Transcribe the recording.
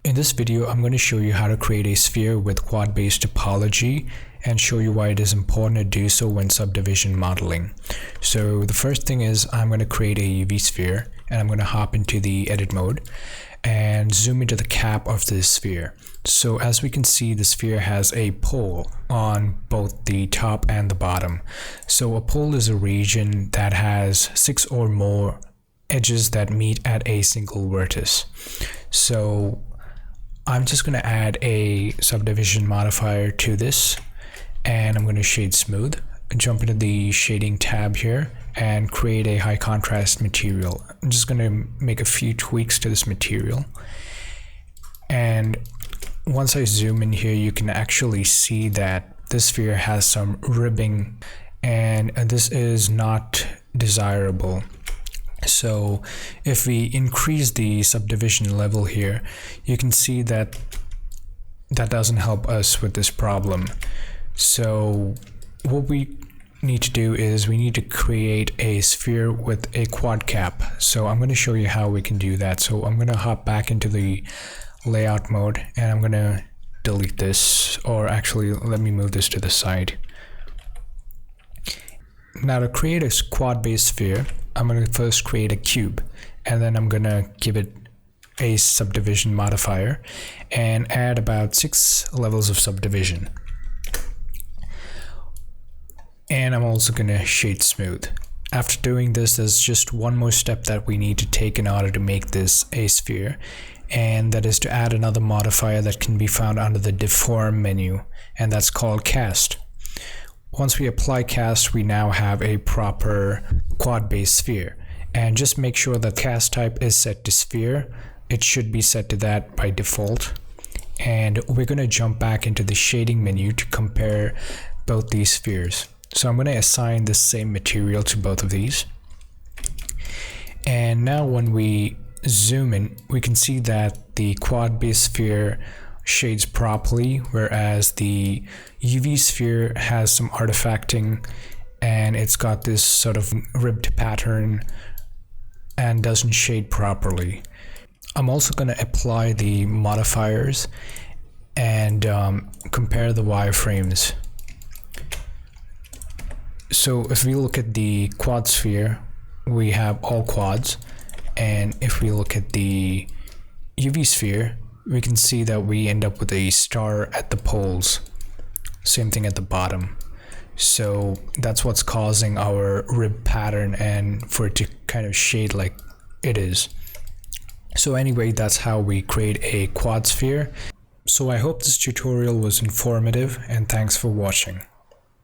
In this video, I'm going to show you how to create a sphere with quad-based topology and show you why it is important to do so when subdivision modeling. So the first thing is I'm going to create a UV sphere, and I'm going to hop into the edit mode and zoom into the cap of this sphere. So as we can see, the sphere has a pole on both the top and the bottom. So a pole is a region that has 6 or more edges that meet at a single vertex. So I'm just going to add a subdivision modifier to this, and I'm going to shade smooth, jump into the shading tab here and create a high contrast material. I'm just going to make a few tweaks to this material, and once I zoom in here, you can actually see that this sphere has some ribbing, and this is not desirable. So if we increase the subdivision level here, you can see that that doesn't help us with this problem. So what we need to do is we need to create a sphere with a quad cap. So I'm going to show you how we can do that. So I'm going to hop back into the layout mode, and I'm going to delete this, or actually let me move this to the side. Now to create a quad-based sphere, I'm going to first create a cube, and then I'm going to give it a subdivision modifier and add about 6 levels of subdivision. And I'm also going to shade smooth. After doing this, there's just one more step that we need to take in order to make this a sphere, and that is to add another modifier that can be found under the deform menu, and that's called cast. Once we apply cast, we now have a proper quad-based sphere. And just make sure that cast type is set to sphere. It should be set to that by default. And we're going to jump back into the shading menu to compare both these spheres. So I'm going to assign the same material to both of these. And now when we zoom in, we can see that the quad-based sphere shades properly, whereas the UV sphere has some artifacting and it's got this sort of ribbed pattern and doesn't shade properly. I'm also going to apply the modifiers and compare the wireframes. So if we look at the quad sphere, we have all quads, and if we look at the UV sphere, we can see that we end up with a star at the poles. Same thing at the bottom. So that's what's causing our rib pattern and for it to kind of shade like it is. So anyway, that's how we create a quad sphere. So I hope this tutorial was informative, and thanks for watching.